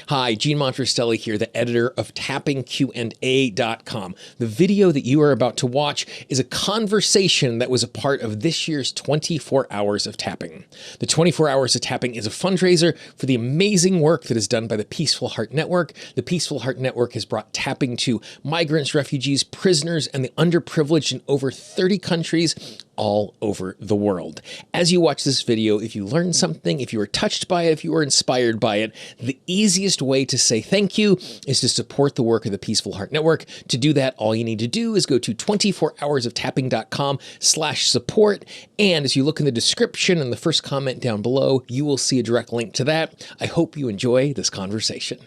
Hi, Gene Monterastelli here, the editor of tappingqa.com. The video that you are about to watch is a conversation that was a part of this year's 24 Hours of Tapping. The 24 Hours of Tapping is a fundraiser for the amazing work that is done by the Peaceful Heart Network. The Peaceful Heart Network has brought tapping to migrants, refugees, prisoners, and the underprivileged in over 30 countries all over the world. As you watch this video, if you learned something, if you were touched by it, if you were inspired by it, the easiest way to say thank you is to support the work of the Peaceful Heart Network. To do that, all you need to do is go to 24hoursoftapping.com/support. And as you look in the description and the first comment down below, you will see a direct link to that. I hope you enjoy this conversation.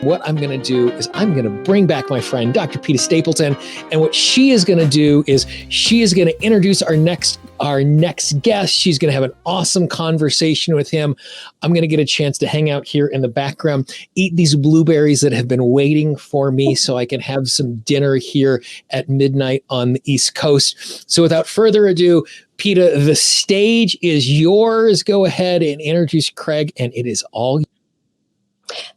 What I'm going to do is I'm going to bring back my friend, Dr. Peta Stapleton. And what she is going to do is she is going to introduce our next guest. She's going to have an awesome conversation with him. I'm going to get a chance to hang out here in the background, eat these blueberries that have been waiting for me so I can have some dinner here at midnight on the East Coast. So without further ado, Peta, the stage is yours. Go ahead and introduce Craig, and it is all yours.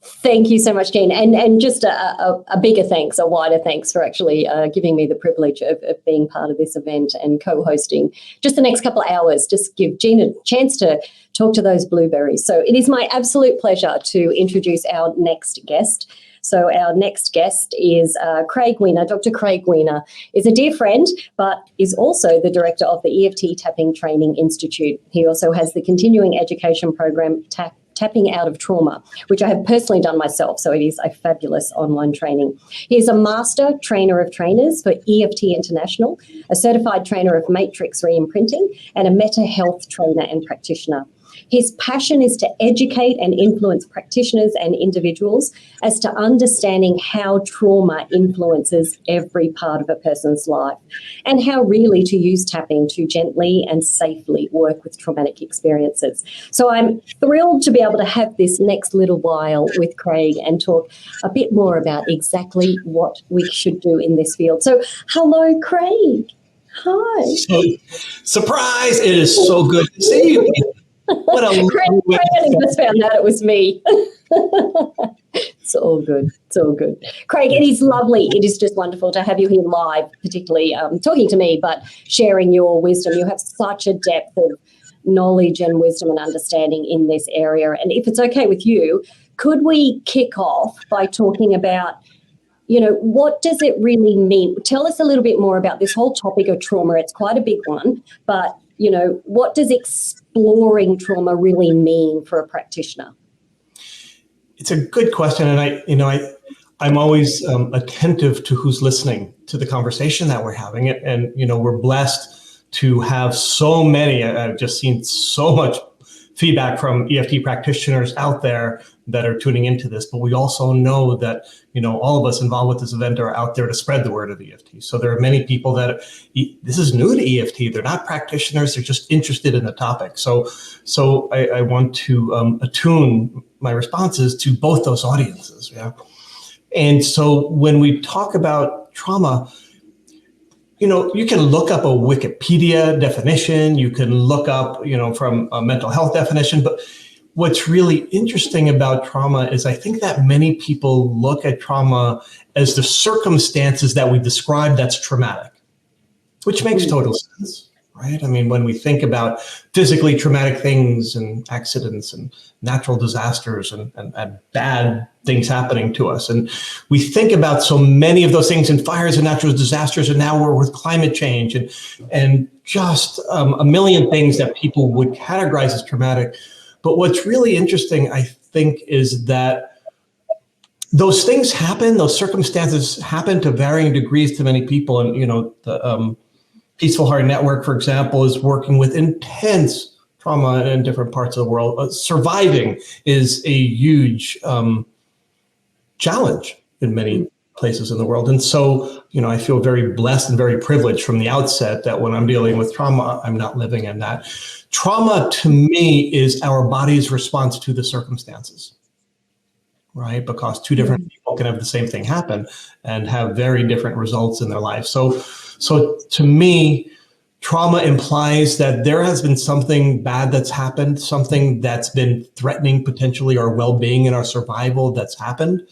Thank you so much, Gene. And just a bigger thanks, a wider thanks for actually giving me the privilege of being part of this event and co-hosting just the next couple of hours, just give Gene a chance to talk to those blueberries. So it is my absolute pleasure to introduce our next guest. So our next guest is Craig Weiner. Dr. Craig Weiner is a dear friend, but is also the director of the EFT Tapping Training Institute. He also has the continuing education program Tapping Out of Trauma, which I have personally done myself, so it is a fabulous online training. He is a master trainer of trainers for EFT International, a certified trainer of Matrix Reimprinting, and a Meta Health trainer and practitioner. His passion is to educate and influence practitioners and individuals as to understanding how trauma influences every part of a person's life and how really to use tapping to gently and safely work with traumatic experiences. So I'm thrilled to be able to have this next little while with Craig and talk a bit more about exactly what we should do in this field. So hello, Craig. Hi. Surprise. It is so good to see you. What a Craig just found out it was me. It's all good. It's all good. Craig, it is lovely. It is just wonderful to have you here live, particularly talking to me, but sharing your wisdom. You have such a depth of knowledge and wisdom and understanding in this area. And if it's okay with you, could we kick off by talking about, what does it really mean? Tell us a little bit more about this whole topic of trauma. It's quite a big one, but what does exploring trauma really mean for a practitioner? It's a good question, and I'm always attentive to who's listening to the conversation that we're having. And we're blessed to have so many. I've just seen so much feedback from EFT practitioners out there that are tuning into this, but we also know that all of us involved with this event are out there to spread the word of EFT. So there are many people that this is new to EFT. They're not practitioners. They're just interested in the topic. So I want to attune my responses to both those audiences. Yeah. And so when we talk about trauma, you can look up a Wikipedia definition. You can look up, from a mental health definition, but what's really interesting about trauma is I think that many people look at trauma as the circumstances that we describe that's traumatic, which makes total sense, right? I mean, when we think about physically traumatic things and accidents and natural disasters and bad things happening to us, and we think about so many of those things and fires and natural disasters, and now we're with climate change and just a million things that people would categorize as traumatic. But what's really interesting, I think, is that those things happen, those circumstances happen to varying degrees to many people. And, the Peaceful Heart Network, for example, is working with intense trauma in different parts of the world. Surviving is a huge challenge in many places in the world. And so, I feel very blessed and very privileged from the outset that when I'm dealing with trauma, I'm not living in that. Trauma to me is our body's response to the circumstances, right? Because two different people can have the same thing happen and have very different results in their life. So to me, trauma implies that there has been something bad that's happened, something that's been threatening potentially our well-being and our survival that's happened.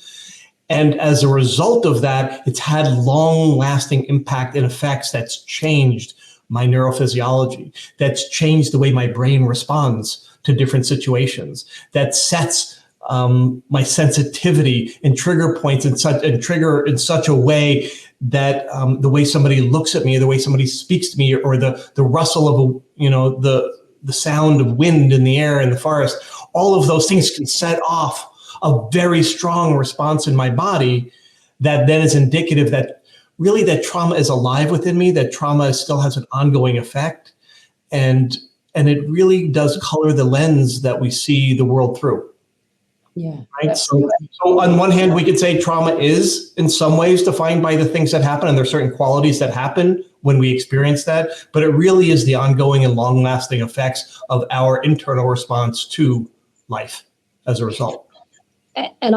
And as a result of that, it's had long-lasting impact and effects that's changed my neurophysiology, that's changed the way my brain responds to different situations, that sets my sensitivity and trigger points trigger in such a way that the way somebody looks at me, the way somebody speaks to me, or the rustle of the sound of wind in the air in the forest, all of those things can set off a very strong response in my body that then is indicative that really that trauma is alive within me, that trauma still has an ongoing effect, and it really does color the lens that we see the world through. Yeah. Right. So on one hand, we could say trauma is in some ways defined by the things that happen, and there are certain qualities that happen when we experience that, but it really is the ongoing and long-lasting effects of our internal response to life as a result. And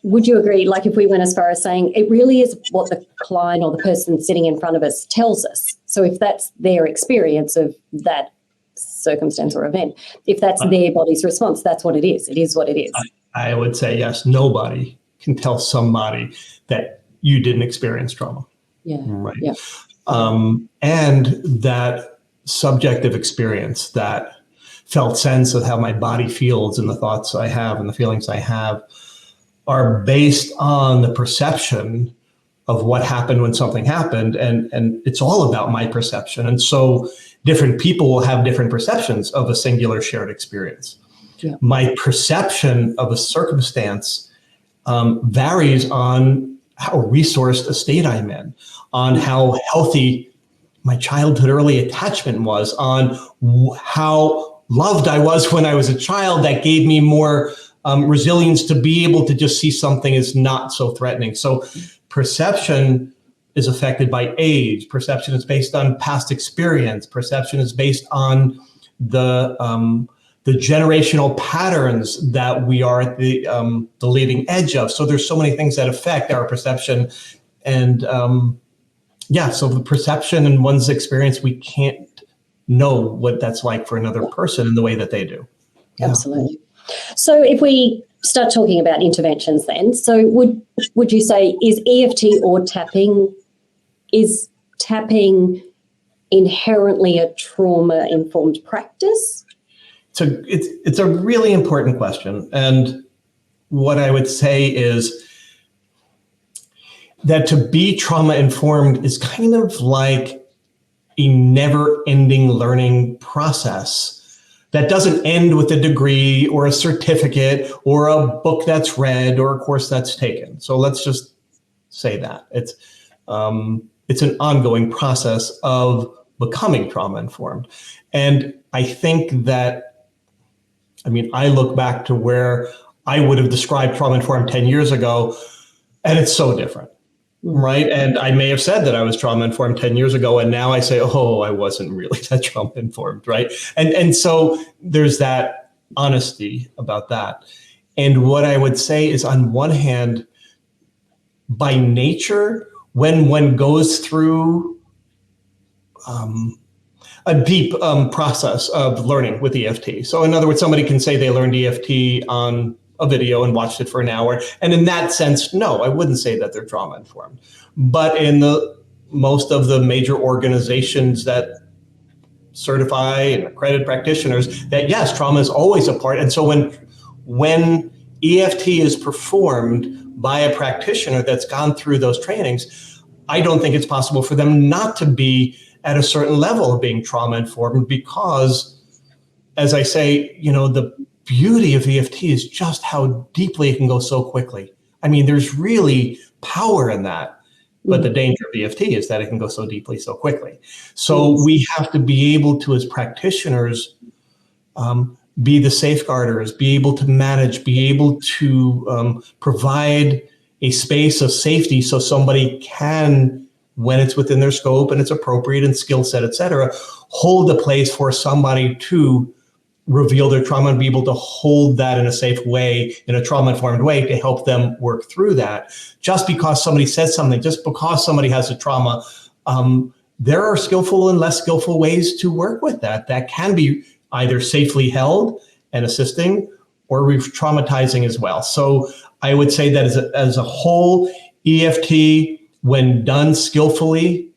would you agree, like if we went as far as saying it really is what the client or the person sitting in front of us tells us. So if that's their experience of that circumstance or event, if that's their body's response, that's what it is. It is what it is. I would say yes. Nobody can tell somebody that you didn't experience trauma. Yeah. Right. Yeah. And that subjective experience, that felt sense of how my body feels and the thoughts I have and the feelings I have are based on the perception of what happened when something happened. And it's all about my perception. And so different people will have different perceptions of a singular shared experience. Yeah. My perception of a circumstance varies on how resourced a state I'm in, on how healthy my childhood early attachment was, on how loved I was when I was a child. That gave me more resilience to be able to just see something as not so threatening. So perception is affected by age. Perception is based on past experience. Perception is based on the generational patterns that we are at the leading edge of. So there's so many things that affect our perception. And so the perception and one's experience, we can't know what that's like for another person in the way that they do. Yeah. Absolutely. So if we start talking about interventions then, so would you say is EFT or tapping inherently a trauma-informed practice? It's a really important question. And what I would say is that to be trauma-informed is kind of like a never-ending learning process that doesn't end with a degree or a certificate or a book that's read or a course that's taken. So let's just say that it's an ongoing process of becoming trauma-informed. And I think that, I look back to where I would have described trauma-informed 10 years ago, and it's so different. Right. And I may have said that I was trauma-informed 10 years ago, and now I say, oh, I wasn't really that trauma-informed. Right. And so there's that honesty about that. And what I would say is, on one hand, by nature, when one goes through a deep process of learning with EFT. So in other words, somebody can say they learned EFT on a video and watched it for an hour. And in that sense, no, I wouldn't say that they're trauma-informed. But in most of the major organizations that certify and accredit practitioners, that yes, trauma is always a part. And so when EFT is performed by a practitioner that's gone through those trainings, I don't think it's possible for them not to be at a certain level of being trauma-informed, because, as I say, the beauty of EFT is just how deeply it can go so quickly. There's really power in that, but the danger of EFT is that it can go so deeply so quickly. So we have to be able to, as practitioners, be the safeguarders, be able to manage, be able to provide a space of safety so somebody can, when it's within their scope and it's appropriate and skill set, et cetera, hold a place for somebody to reveal their trauma and be able to hold that in a safe way, in a trauma-informed way, to help them work through that. Just because somebody says something, just because somebody has a trauma, there are skillful and less skillful ways to work with that can be either safely held and assisting or re-traumatizing as well. So I would say that as a whole, EFT, when done skillfully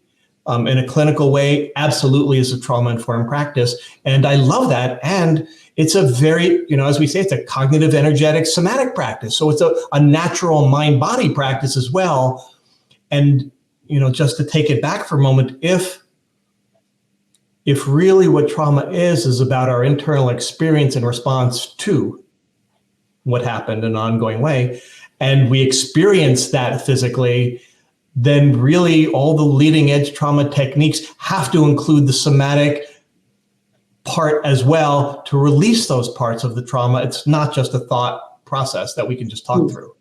in a clinical way, absolutely is a trauma-informed practice. And I love that. And it's a very, as we say, it's a cognitive, energetic, somatic practice. So it's a natural mind-body practice as well. And, just to take it back for a moment, if really what trauma is about our internal experience and response to what happened in an ongoing way, and we experience that physically, then really all the leading edge trauma techniques have to include the somatic part as well to release those parts of the trauma. It's not just a thought process that we can just talk through.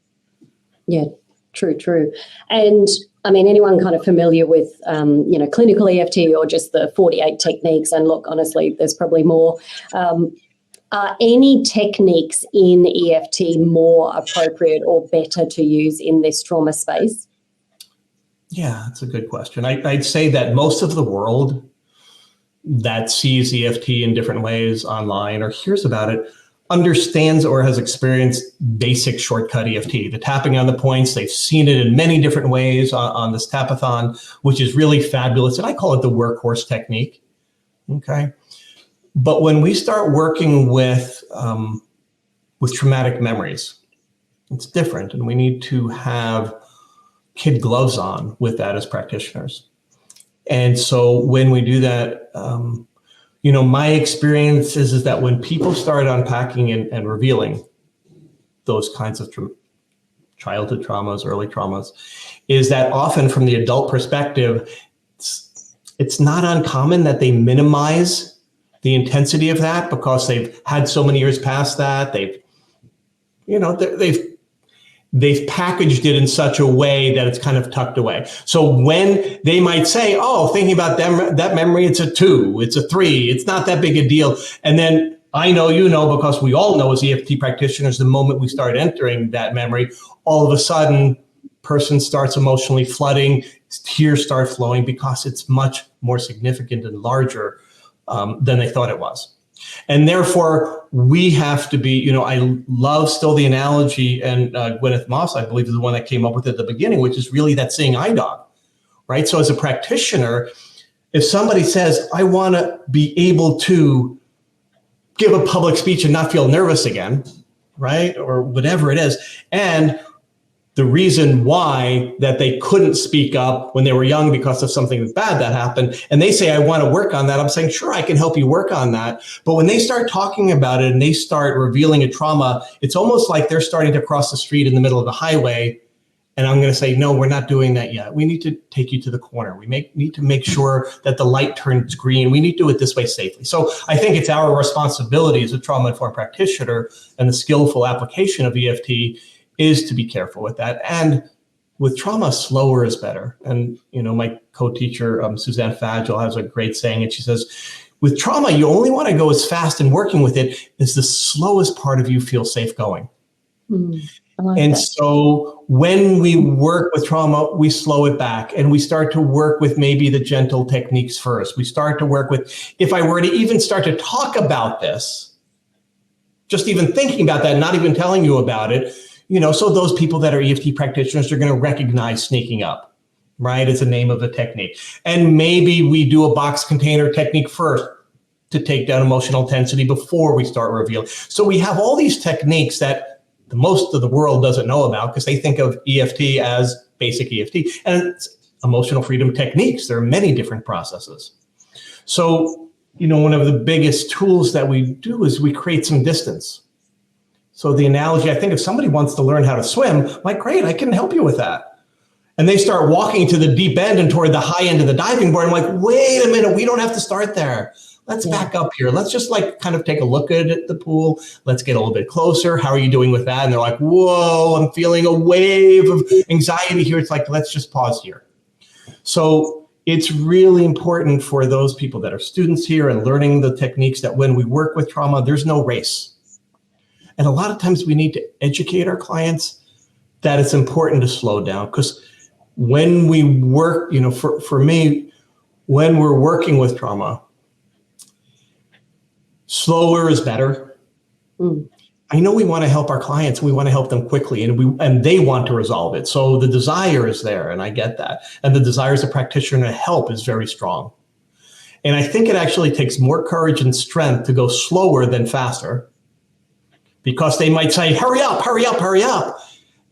Yeah, true. And I mean, anyone kind of familiar with, clinical EFT or just the 48 techniques, and look, honestly, there's probably more. Are any techniques in EFT more appropriate or better to use in this trauma space? Yeah, that's a good question. I'd say that most of the world that sees EFT in different ways online or hears about it understands or has experienced basic shortcut EFT, the tapping on the points. They've seen it in many different ways on this tapathon, which is really fabulous. And I call it the workhorse technique. Okay. But when we start working with traumatic memories, it's different. And we need to have kid gloves on with that as practitioners. And so when we do that, my experience is that when people start unpacking and revealing those kinds of childhood traumas, early traumas, is that often from the adult perspective, it's not uncommon that they minimize the intensity of that because they've had so many years past that. They've packaged it in such a way that it's kind of tucked away. So when they might say, thinking about that memory, it's a 2, it's a 3, it's not that big a deal. And then I know, because we all know as EFT practitioners, the moment we start entering that memory, all of a sudden, person starts emotionally flooding, tears start flowing because it's much more significant and larger than they thought it was. And therefore, we have to be, I love still the analogy, and Gwyneth Moss, I believe, is the one that came up with it at the beginning, which is really that seeing eye dog, right? So as a practitioner, if somebody says, I want to be able to give a public speech and not feel nervous again, right? Or whatever it is. And the reason why that they couldn't speak up when they were young because of something bad that happened, and they say, I want to work on that. I'm saying, sure, I can help you work on that. But when they start talking about it and they start revealing a trauma, it's almost like they're starting to cross the street in the middle of the highway. And I'm going to say, no, we're not doing that yet. We need to take you to the corner. We need to make sure that the light turns green. We need to do it this way safely. So I think it's our responsibility as a trauma-informed practitioner and the skillful application of EFT is to be careful with that. And with trauma, slower is better. And, my co-teacher, Suzanne Fagel, has a great saying, and she says, with trauma, you only want to go as fast and working with it as the slowest part of you feels safe going. I like and that. So when we work with trauma, we slow it back and we start to work with maybe the gentle techniques first. We start to work with, if I were to even start to talk about this, just even thinking about that, not even telling you about it, so those people that are EFT practitioners are going to recognize sneaking up, right? It's the name of the technique. And maybe we do a box container technique first to take down emotional intensity before we start revealing. So we have all these techniques that the most of the world doesn't know about because they think of EFT as basic EFT, and it's emotional freedom techniques. There are many different processes. So, one of the biggest tools that we do is we create some distance. So the analogy, I think if somebody wants to learn how to swim, I'm like, great, I can help you with that. And they start walking to the deep end and toward the high end of the diving board. I'm like, wait a minute, we don't have to start there. Let's back up here. Let's just kind of take a look at the pool. Let's get a little bit closer. How are you doing with that? And they're like, whoa, I'm feeling a wave of anxiety here. It's like, let's just pause here. So it's really important for those people that are students here and learning the techniques that when we work with trauma, there's no race. And a lot of times we need to educate our clients that it's important to slow down because when we work, for me, when we're working with trauma, slower is better. I know we want to help our clients. We want to help them quickly, and they want to resolve it. So the desire is there, and I get that. And the desire as a practitioner to help is very strong. And I think it actually takes more courage and strength to go slower than faster, because they might say, hurry up, hurry up, hurry up.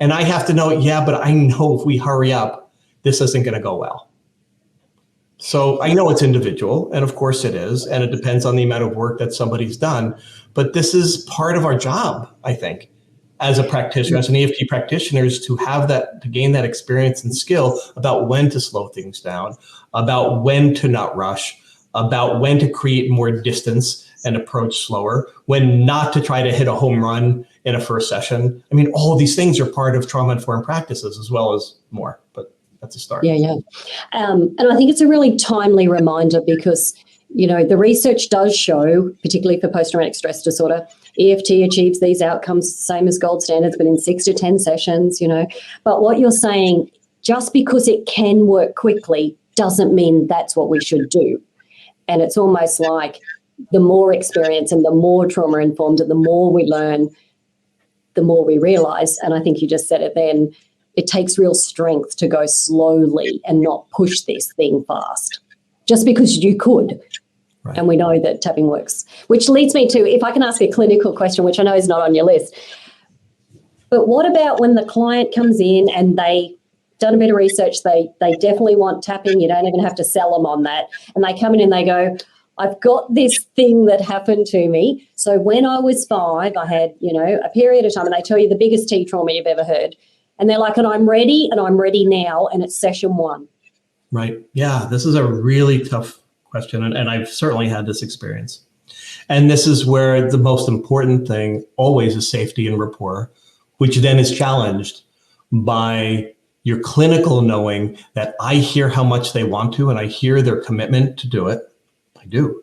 And I have to know, yeah, but I know if we hurry up, this isn't going to go well. So I know it's individual, and of course it is, and it depends on the amount of work that somebody's done. But this is part of our job, I think, as a practitioner, as an EFT practitioner, is to have that, to gain that experience and skill about when to slow things down, about when to not rush, about when to create more distance and approach slower, when not to try to hit a home run in a first session. I mean, all of these things are part of trauma-informed practices as well as more, but that's a start. Yeah. And I think it's a really timely reminder because, the research does show, particularly for post-traumatic stress disorder, EFT achieves these outcomes, same as gold standards, but in 6 to 10 sessions, But what you're saying, just because it can work quickly doesn't mean that's what we should do. And it's almost like the more experience and the more trauma-informed and the more we learn, the more we realize, and I think you just said it then, it takes real strength to go slowly and not push this thing fast, just because you could. Right. And we know that tapping works, which leads me to, if I can ask a clinical question, which I know is not on your list, but what about when the client comes in and they've done a bit of research, they definitely want tapping, you don't even have to sell them on that, and they come in and they go, I've got this thing that happened to me. So when I was 5, I had, a period of time, and they tell you the biggest T trauma you've ever heard. And they're like, and I'm ready now, and it's session 1. Right. Yeah, this is a really tough question, and I've certainly had this experience. And this is where the most important thing always is safety and rapport, which then is challenged by your clinical knowing that I hear how much they want to, and I hear their commitment to do it. I do.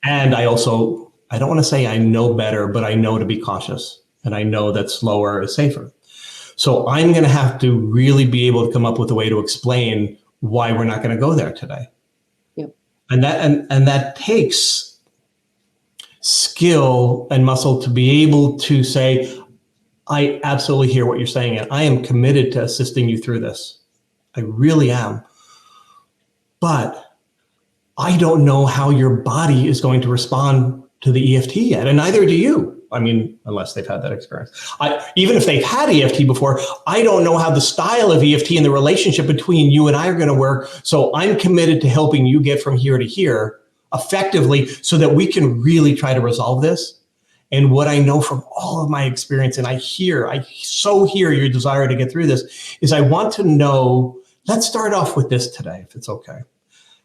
And I don't want to say I know better, but I know to be cautious, and I know that slower is safer. So I'm going to have to really be able to come up with a way to explain why we're not going to go there today. Yep. And that takes skill and muscle to be able to say, I absolutely hear what you're saying, and I am committed to assisting you through this. I really am. But I don't know how your body is going to respond to the EFT yet, and neither do you. I mean, unless they've had that experience. Even if they've had EFT before, I don't know how the style of EFT and the relationship between you and I are going to work. So I'm committed to helping you get from here to here effectively so that we can really try to resolve this. And what I know from all of my experience, and I so hear your desire to get through this, is I want to know, let's start off with this today, if it's okay.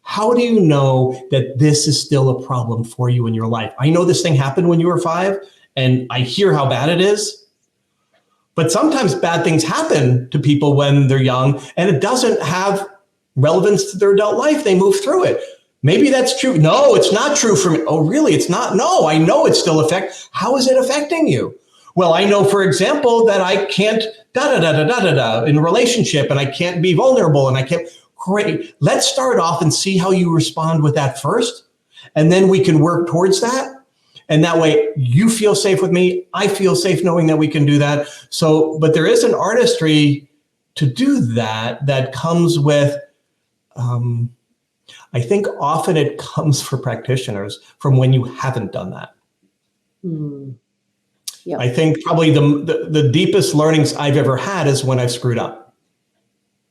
How do you know that this is still a problem for you in your life? I know this thing happened when you were 5, and I hear how bad it is. But sometimes bad things happen to people when they're young, and it doesn't have relevance to their adult life. They move through it. Maybe that's true. No, it's not true for me. Oh, really? It's not? No, I know it's still How is it affecting you? Well, I know, for example, that I can't in a relationship, and I can't be vulnerable, and I can't. Great. Let's start off and see how you respond with that first. And then we can work towards that. And that way you feel safe with me. I feel safe knowing that we can do that. So, but there is an artistry to do that comes with, I think often it comes for practitioners from when you haven't done that. Yeah. I think probably the deepest learnings I've ever had is when I've screwed up.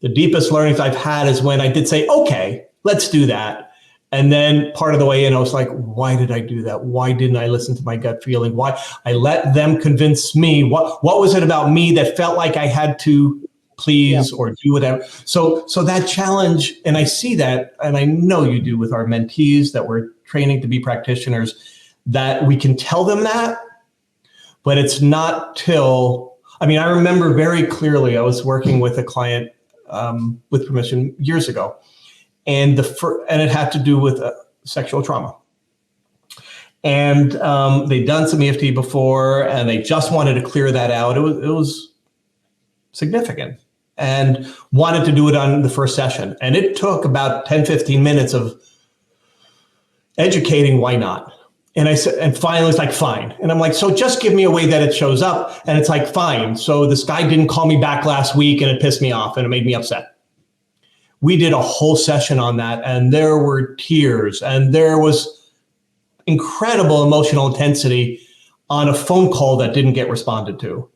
The deepest learnings I've had is when I did say, okay, let's do that. And then part of the way in, I was like, why did I do that? Why didn't I listen to my gut feeling? Why I let them convince me? What was it about me that felt like I had to please or do whatever? So that challenge, and I see that, and I know you do with our mentees that we're training to be practitioners, that we can tell them that, but it's not till, I remember very clearly, I was working with a client with permission years ago. And it had to do with sexual trauma. And they'd done some EFT before, and they just wanted to clear that out. It was significant. and wanted to do it on the first session. And it took about 10, 15 minutes of educating why not. And I said, and finally it's like, fine. And I'm like, so just give me a way that it shows up. And it's like, fine. So this guy didn't call me back last week and it pissed me off and it made me upset. We did a whole session on that, and there were tears and there was incredible emotional intensity on a phone call that didn't get responded to.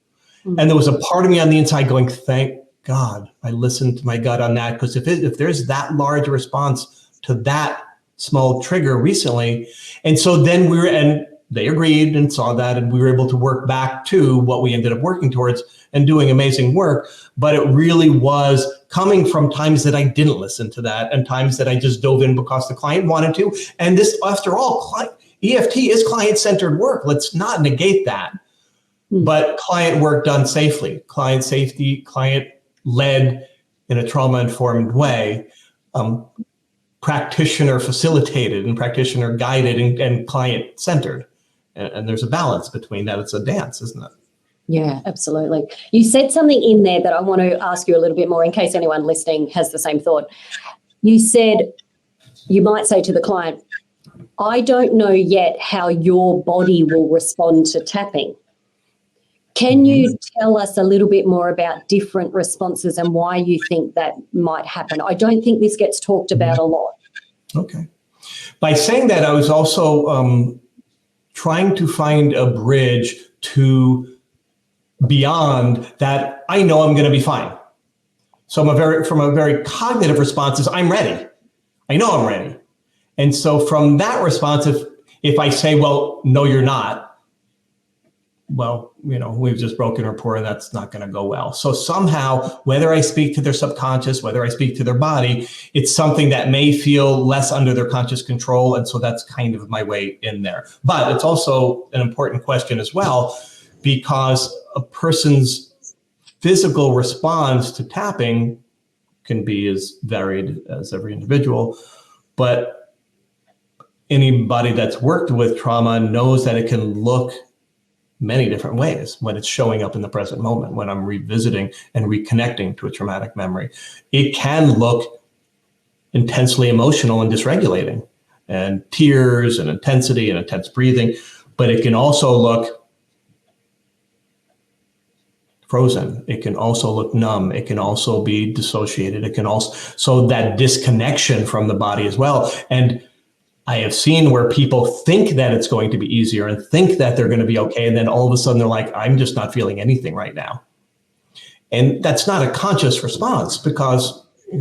Mm-hmm. And there was a part of me on the inside going, thank God I listened to my gut on that, because if there's that large a response to that small trigger recently. And so then and they agreed and saw that, and we were able to work back to what we ended up working towards and doing amazing work. But it really was coming from times that I didn't listen to that and times that I just dove in because the client wanted to. And this, after all, EFT is client-centered work. Let's not negate that. But client work done safely, client safety, client-led in a trauma-informed way, practitioner facilitated and practitioner guided and client centered. And there's a balance between that. It's a dance, isn't it? Yeah, absolutely. You said something in there that I want to ask you a little bit more in case anyone listening has the same thought. You said, you might say to the client, I don't know yet how your body will respond to tapping. Can you tell us a little bit more about different responses and why you think that might happen? I don't think this gets talked about a lot. Okay. By saying that, I was also trying to find a bridge to beyond that. I know I'm going to be fine. So from a very cognitive response is I'm ready. I know I'm ready. And so from that response, if I say, well, no, you're not, well, we've just broken rapport and that's not going to go well. So somehow, whether I speak to their subconscious, whether I speak to their body, it's something that may feel less under their conscious control. And so that's kind of my way in there. But it's also an important question as well, because a person's physical response to tapping can be as varied as every individual. But anybody that's worked with trauma knows that it can look many different ways when it's showing up in the present moment, when I'm revisiting and reconnecting to a traumatic memory. It can look intensely emotional and dysregulating, and tears and intensity and intense breathing, but it can also look frozen. It can also look numb. It can also be dissociated. It can also, so that disconnection from the body as well. And I have seen where people think that it's going to be easier and think that they're going to be okay. And then all of a sudden they're like, I'm just not feeling anything right now. And that's not a conscious response because, I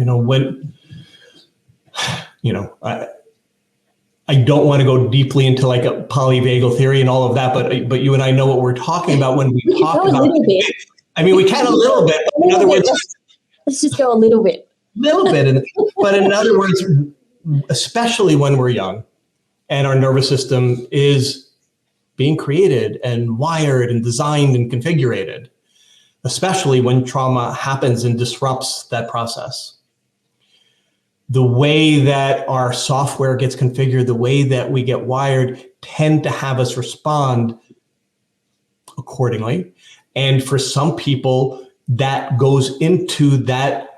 don't want to go deeply into like a polyvagal theory and all of that, but you and I know what we're talking about when we talk about it. I mean, we can a little bit. But in other words, let's just go a little bit. But in other words, especially when we're young and our nervous system is being created and wired and designed and configured, especially when trauma happens and disrupts that process. The way that our software gets configured, the way that we get wired tend to have us respond accordingly. And for some people, that goes into that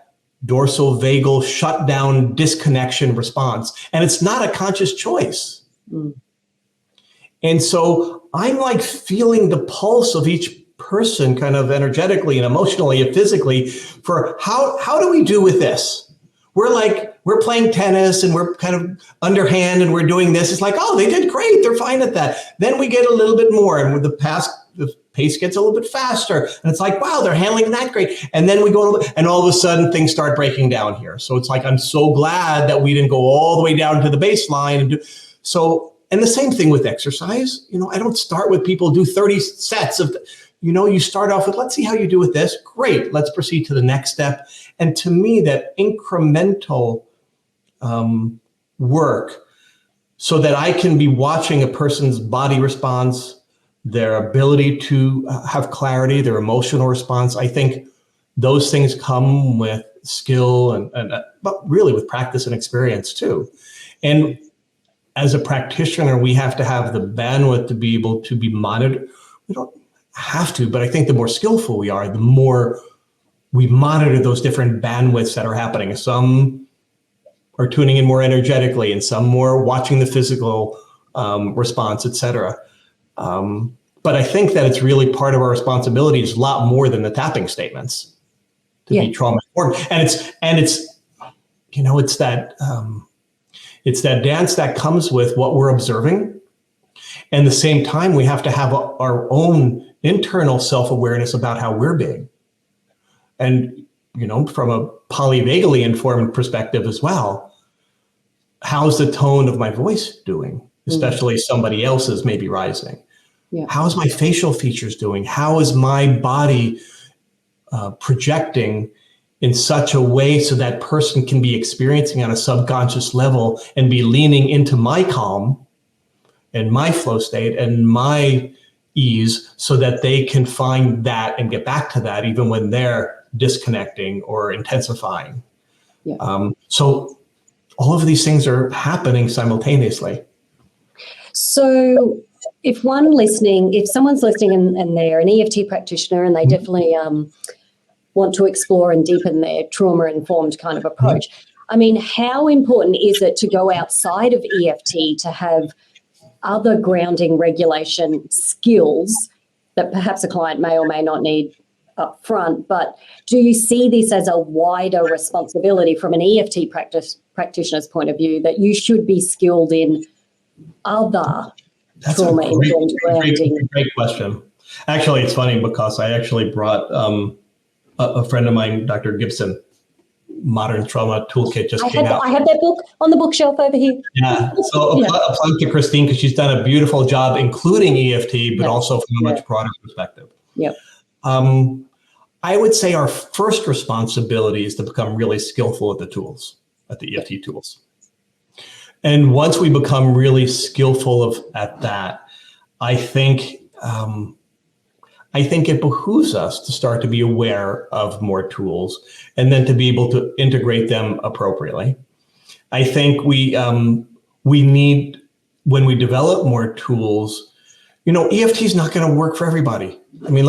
dorsal vagal shutdown disconnection response. And it's not a conscious choice. And so I'm like feeling the pulse of each person kind of energetically and emotionally and physically for how do we do with this? We're playing tennis and we're kind of underhand and we're doing this. It's like, oh, they did great. They're fine at that. Then we get a little bit more and with the pace gets a little bit faster. And it's like, wow, they're handling that great. And then we go, and all of a sudden things start breaking down here. So it's like, I'm so glad that we didn't go all the way down to the baseline. And the same thing with exercise. I don't start with people do 30 sets of, you start off with, let's see how you do with this. Great. Let's proceed to the next step. And to me, that incremental work so that I can be watching a person's body response, their ability to have clarity, their emotional response. I think those things come with skill but really with practice and experience too. And as a practitioner, we have to have the bandwidth to be able to be monitored. We don't have to, but I think the more skillful we are, the more we monitor those different bandwidths that are happening. Some are tuning in more energetically, and some more watching the physical response, et cetera. But I think that it's really part of our responsibility is a lot more than the tapping statements to be trauma informed. And it's that dance that comes with what we're observing. And at the same time, we have to have our own internal self-awareness about how we're being. And, from a polyvagally informed perspective as well, how's the tone of my voice doing? Especially somebody else's maybe rising. Yeah. How's my facial features doing? How is my body projecting in such a way so that person can be experiencing on a subconscious level and be leaning into my calm and my flow state and my ease so that they can find that and get back to that even when they're disconnecting or intensifying. Yeah. So all of these things are happening simultaneously. So if someone's listening and they're an EFT practitioner and they definitely want to explore and deepen their trauma-informed kind of approach, I mean, how important is it to go outside of EFT to have other grounding regulation skills that perhaps a client may or may not need up front? But do you see this as a wider responsibility from an EFT practitioner's point of view, that you should be skilled in other trauma-informed grounding? Great question. Actually, it's funny because I actually brought a friend of mine, Dr. Gibson, Modern Trauma Toolkit just came out. I have that book on the bookshelf over here. Yeah. So a plug to Christine, because she's done a beautiful job, including EFT, but also from a much broader perspective. Yep. I would say our first responsibility is to become really skillful at the EFT tools. And once we become really skillful at that, I think it behooves us to start to be aware of more tools and then to be able to integrate them appropriately. I think we need, when we develop more tools, EFT is not going to work for everybody. I mean,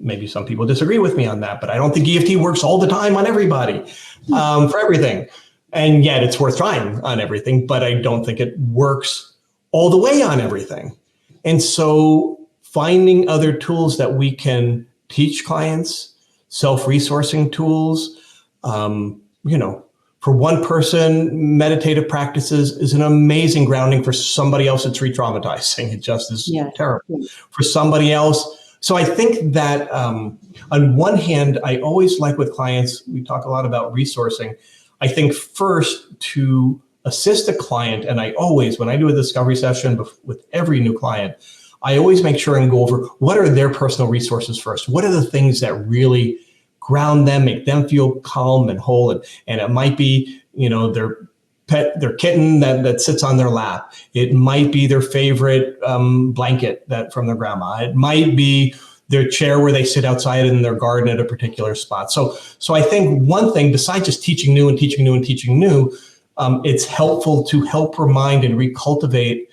maybe some people disagree with me on that, but I don't think EFT works all the time on everybody, for everything. And yet it's worth trying on everything, but I don't think it works all the way on everything. And so finding other tools that we can teach clients, self-resourcing tools, for one person, meditative practices is an amazing grounding. For somebody else, it's re-traumatizing. It just is terrible. For somebody else. So I think that on one hand, I always like with clients, we talk a lot about resourcing. I think first to assist a client, and I always, when I do a discovery session with every new client, I always make sure and go over what are their personal resources first. What are the things that really ground them, make them feel calm and whole? And it might be, their pet, their kitten that sits on their lap. It might be their favorite blanket from their grandma. It might be their chair where they sit outside in their garden at a particular spot. So I think one thing, besides just teaching new, it's helpful to help remind and recultivate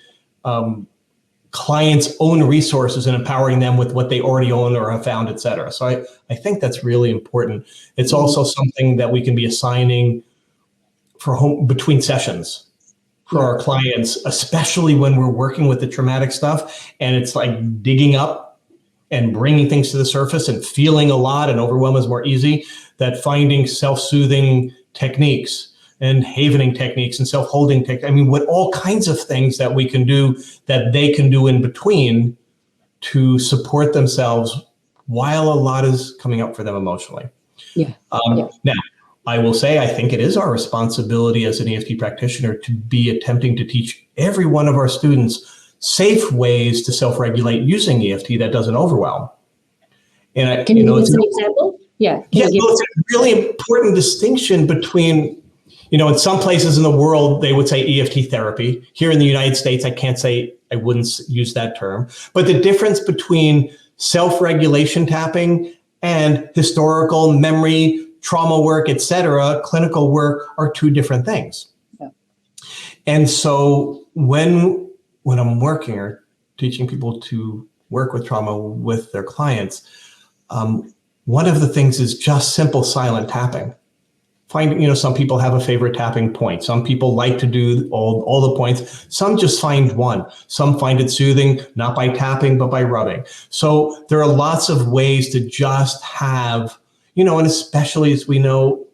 clients' own resources and empowering them with what they already own or have found, et cetera. So I think that's really important. It's also something that we can be assigning between sessions for our clients, especially when we're working with the traumatic stuff and it's like digging up and bringing things to the surface and feeling a lot, and overwhelm is more easy, that finding self-soothing techniques and havening techniques and self-holding techniques. I mean, what all kinds of things that we can do that they can do in between to support themselves while a lot is coming up for them emotionally. Now, I will say, I think it is our responsibility as an EFT practitioner to be attempting to teach every one of our students safe ways to self-regulate using EFT that doesn't overwhelm. And can you give us an example? It's a really important distinction between, in some places in the world, they would say EFT therapy. Here in the United States, I wouldn't use that term. But the difference between self-regulation tapping and historical memory, trauma work, et cetera, clinical work are two different things. Yeah. And so when I'm working or teaching people to work with trauma with their clients, one of the things is just simple silent tapping. Some people have a favorite tapping point. Some people like to do all the points. Some just find one. Some find it soothing, not by tapping, but by rubbing. So there are lots of ways to just have, and especially as we know,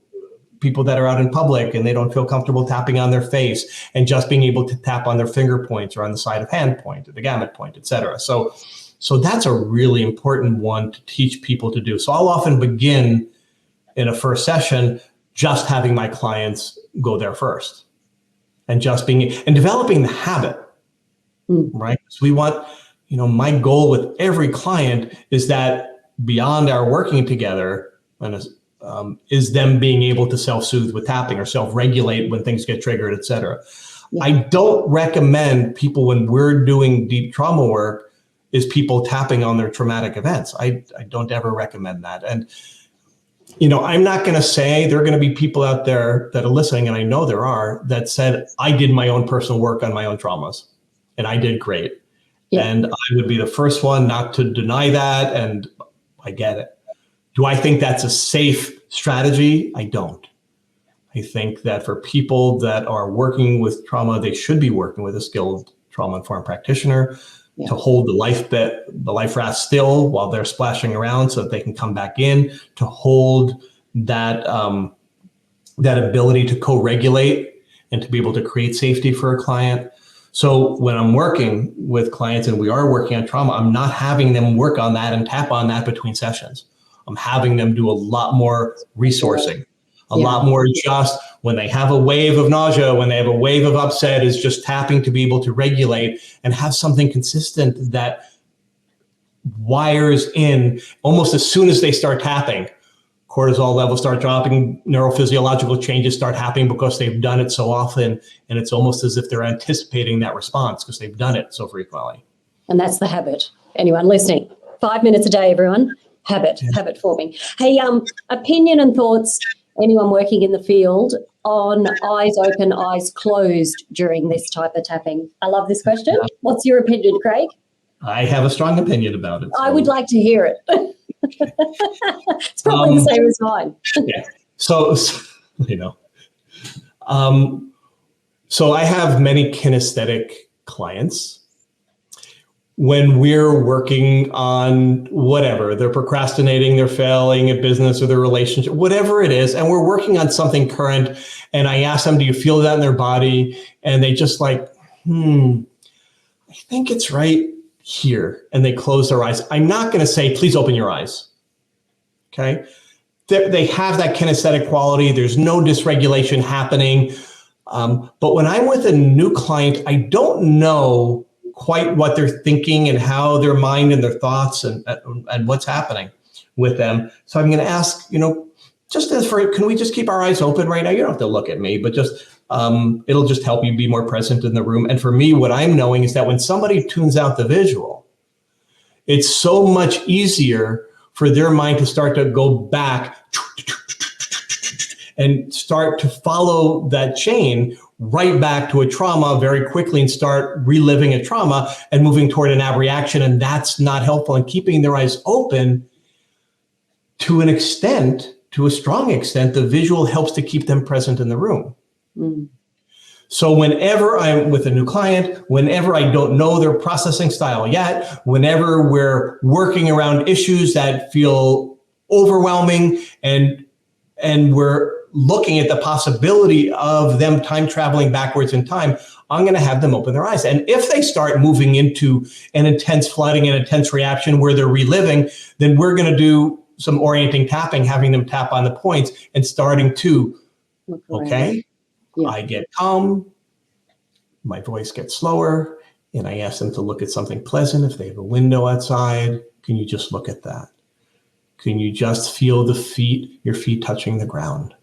people that are out in public and they don't feel comfortable tapping on their face, and just being able to tap on their finger points or on the side of hand point, or the gamut point, etc. So that's a really important one to teach people to do. So I'll often begin in a first session just having my clients go there first, and developing the habit, right? So we want, my goal with every client is that beyond our working together, is them being able to self-soothe with tapping or self-regulate when things get triggered, et cetera. Yeah. I don't recommend people, when we're doing deep trauma work, is people tapping on their traumatic events. I don't ever recommend that. And I'm not going to say there are going to be people out there that are listening, and I know there are, that said, I did my own personal work on my own traumas and I did great. Yeah. And I would be the first one not to deny that. And I get it. Do I think that's a safe strategy? I don't. I think that for people that are working with trauma, they should be working with a skilled trauma-informed practitioner to hold the life raft still while they're splashing around, so that they can come back in, to hold that ability to co-regulate and to be able to create safety for a client. So when I'm working with clients and we are working on trauma, I'm not having them work on that and tap on that between sessions. I'm having them do a lot more resourcing, a lot more just when they have a wave of nausea, when they have a wave of upset, is just tapping to be able to regulate and have something consistent that wires in almost as soon as they start tapping. Cortisol levels start dropping, neurophysiological changes start happening because they've done it so often. And it's almost as if they're anticipating that response because they've done it so frequently. And that's the habit. Anyone listening, 5 minutes a day, everyone. Habit forming. Hey, opinion and thoughts, anyone working in the field, on eyes open, eyes closed during this type of tapping? I love this question. What's your opinion, Craig? I have a strong opinion about it. I would like to hear it. It's probably the same as mine. Yeah. So I have many kinesthetic clients. When we're working on whatever, they're procrastinating, they're failing at business or their relationship, whatever it is, and we're working on something current, and I ask them, do you feel that in their body? And they just like, I think it's right here. And they close their eyes. I'm not going to say, please open your eyes. Okay. They have that kinesthetic quality. There's no dysregulation happening. But when I'm with a new client, I don't know quite what they're thinking and how their mind and their thoughts and what's happening with them. So I'm going to ask, can we just keep our eyes open right now? You don't have to look at me, but just, it'll just help you be more present in the room. And for me, what I'm knowing is that when somebody tunes out the visual, it's so much easier for their mind to start to go back and start to follow that chain right back to a trauma very quickly and start reliving a trauma and moving toward an abreaction. And that's not helpful. And keeping their eyes open to an extent, to a strong extent, the visual helps to keep them present in the room. So whenever I'm with a new client, whenever I don't know their processing style yet, whenever we're working around issues that feel overwhelming and we're looking at the possibility of them time traveling backwards in time, I'm going to have them open their eyes. And if they start moving into an intense flooding, an intense reaction where they're reliving, then we're going to do some orienting tapping, having them tap on the points and starting to, okay, I get calm, my voice gets slower, and I ask them to look at something pleasant. If they have a window outside, can you just look at that? Can you just feel your feet touching the ground?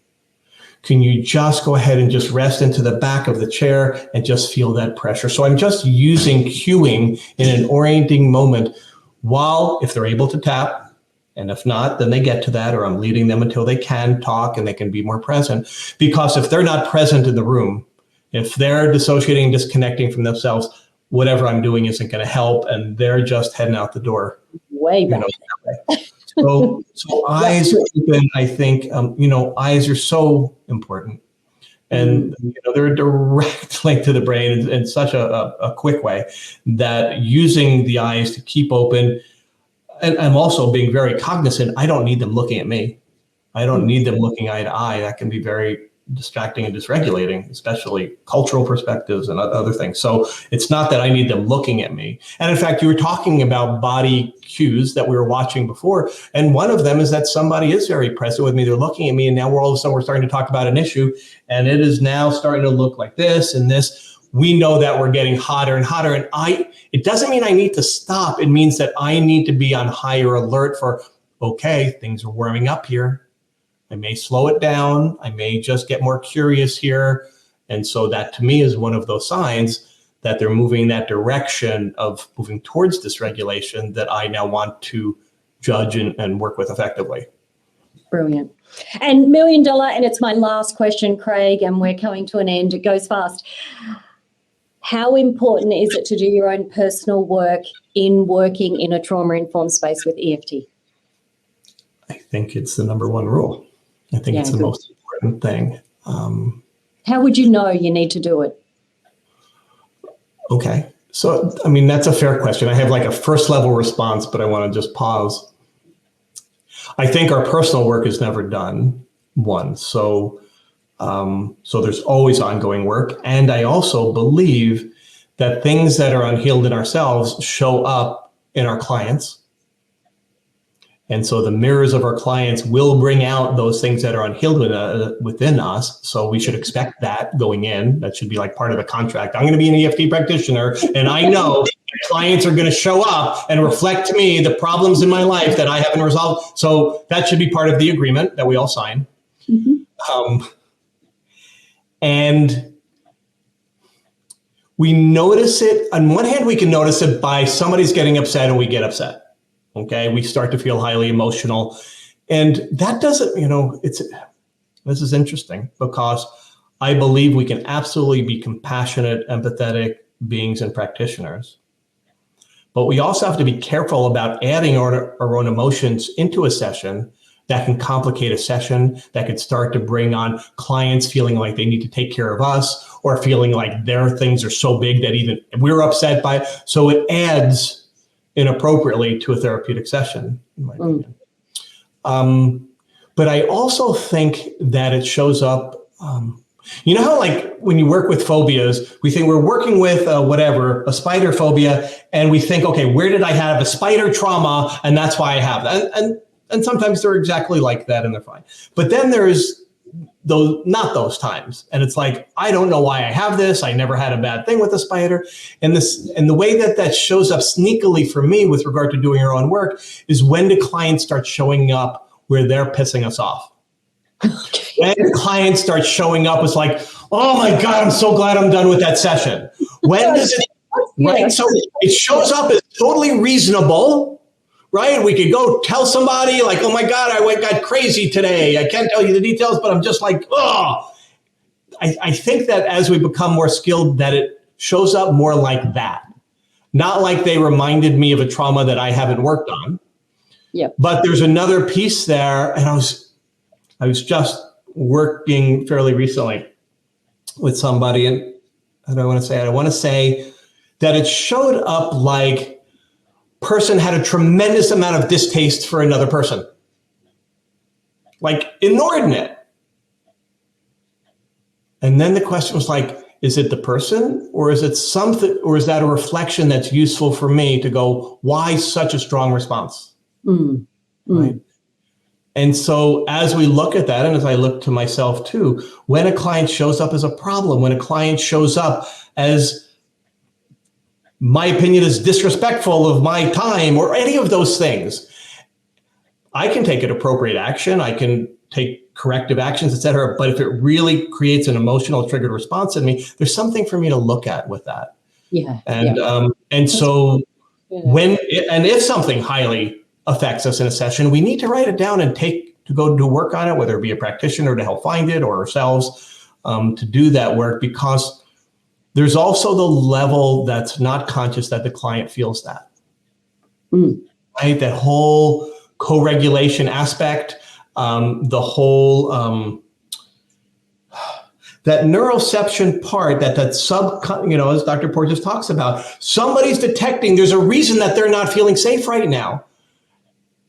Can you just go ahead and just rest into the back of the chair and just feel that pressure? So I'm just using cueing in an orienting moment while, if they're able to tap, and if not, then they get to that, or I'm leading them until they can talk and they can be more present. Because if they're not present in the room, if they're dissociating, disconnecting from themselves, whatever I'm doing isn't going to help, and they're just heading out the door. Way back. So eyes open, I think, eyes are so important. And they're a direct link to the brain in such a quick way that using the eyes to keep open, and I'm also being very cognizant, I don't need them looking at me. I don't need them looking eye to eye. That can be very distracting and dysregulating, especially cultural perspectives and other things. So it's not that I need them looking at me. And in fact, you were talking about body cues that we were watching before. And one of them is that somebody is very present with me. They're looking at me. And now all of a sudden we're starting to talk about an issue. And it is now starting to look like this and this. We know that we're getting hotter and hotter. And it doesn't mean I need to stop. It means that I need to be on higher alert for, okay, things are warming up here. I may slow it down. I may just get more curious here. And so that to me is one of those signs that they're moving in that direction of moving towards dysregulation that I now want to judge and work with effectively. Brilliant. And $1 million, and it's my last question, Craig, and we're coming to an end. It goes fast. How important is it to do your own personal work in working in a trauma-informed space with EFT? I think it's the number one rule. I think it's the most important thing. How would you know you need to do it? Okay. So, I mean, that's a fair question. I have like a first level response, but I want to just pause. I think our personal work is never done, one. So there's always ongoing work. And I also believe that things that are unhealed in ourselves show up in our clients. And so the mirrors of our clients will bring out those things that are unhealed within us. So we should expect that going in. That should be like part of the contract. I'm going to be an EFT practitioner, and I know clients are going to show up and reflect to me the problems in my life that I haven't resolved. So that should be part of the agreement that we all sign. Mm-hmm. And we notice it. On one hand, we can notice it by somebody's getting upset and we get upset. Okay, we start to feel highly emotional. And that doesn't, this is interesting because I believe we can absolutely be compassionate, empathetic beings and practitioners. But we also have to be careful about adding our own emotions into a session that can complicate a session, that could start to bring on clients feeling like they need to take care of us or feeling like their things are so big that even we're upset by it. So it adds inappropriately to a therapeutic session, in my opinion. But I also think that it shows up, you know how like when you work with phobias, we think we're working with a spider phobia, and we think, okay, where did I have a spider trauma? And that's why I have that. And sometimes they're exactly like that and they're fine. But then there's not those times. And it's like, I don't know why I have this. I never had a bad thing with a spider. And the way that shows up sneakily for me with regard to doing our own work is when the clients start showing up where they're pissing us off. When the clients start showing up, it's like, oh my God, I'm so glad I'm done with that session. When does it, right? So it shows up as totally reasonable. Right? We could go tell somebody like, oh my God, I got crazy today. I can't tell you the details, but I'm just like, oh. I think that as we become more skilled, that it shows up more like that. Not like they reminded me of a trauma that I haven't worked on. Yeah. But there's another piece there. And I was just working fairly recently with somebody, and I don't want to say it. I want to say that it showed up like person had a tremendous amount of distaste for another person, like inordinate. And then the question was like, is it the person or is it something, or is that a reflection that's useful for me to go, why such a strong response? Right. And so as we look at that, and as I look to myself too, when a client shows up as a problem, when a client shows up as my opinion is disrespectful of my time or any of those things, I can take an appropriate action. I can take corrective actions, et cetera. But if it really creates an emotional triggered response in me, there's something for me to look at with that. Yeah. And so if something highly affects us in a session, we need to write it down and go do work on it, whether it be a practitioner to help find it or ourselves to do that work, because there's also the level that's not conscious that the client feels that. Right? That whole co-regulation aspect, the whole that neuroception part, that as Dr. Porges talks about, somebody's detecting there's a reason that they're not feeling safe right now.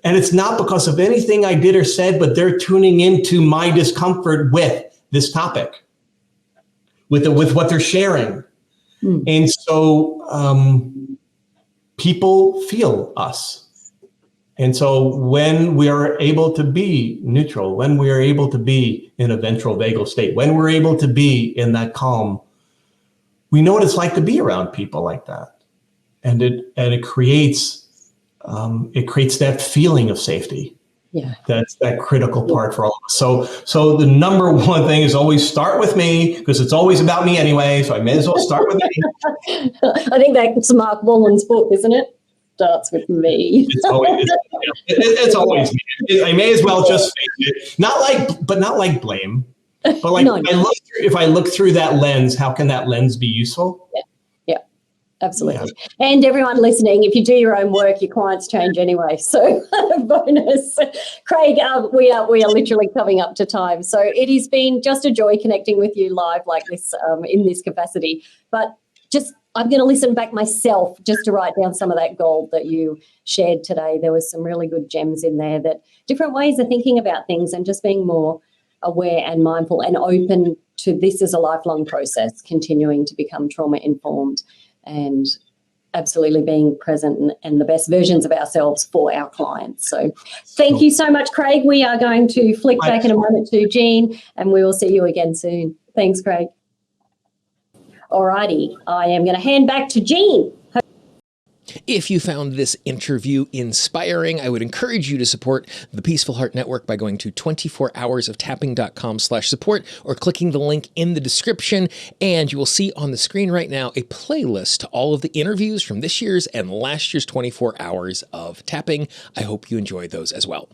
And it's not because of anything I did or said, but they're tuning into my discomfort with this topic, with what they're sharing. And so people feel us. And so when we are able to be neutral, when we are able to be in a ventral vagal state, when we're able to be in that calm, we know what it's like to be around people like that. And it creates that feeling of safety. Yeah. That's that critical part for all of us. So the number one thing is always start with me, because it's always about me anyway. So I may as well start with me. I think that's Mark Wallen's book, isn't it? Starts with me. It's always me. I may as well just face it. Not like blame, but like no. If I look through that lens, how can that lens be useful? Yeah, absolutely. Yeah. And everyone listening, if you do your own work, your clients change anyway. So bonus. Craig, we are literally coming up to time. So it has been just a joy connecting with you live like this in this capacity. But I'm going to listen back myself just to write down some of that gold that you shared today. There was some really good gems in there, that different ways of thinking about things and just being more aware and mindful and open to this as a lifelong process, continuing to become trauma informed and absolutely being present and the best versions of ourselves for our clients. So thank you so much, Craig. We are going to flick back in a moment to Jean, and we will see you again soon. Thanks, Craig. Alrighty, I am going to hand back to Jean. If you found this interview inspiring, I would encourage you to support the Peaceful Heart Network by going to 24hoursoftapping.com/support or clicking the link in the description. And you will see on the screen right now a playlist to all of the interviews from this year's and last year's 24 Hours of Tapping. I hope you enjoyed those as well.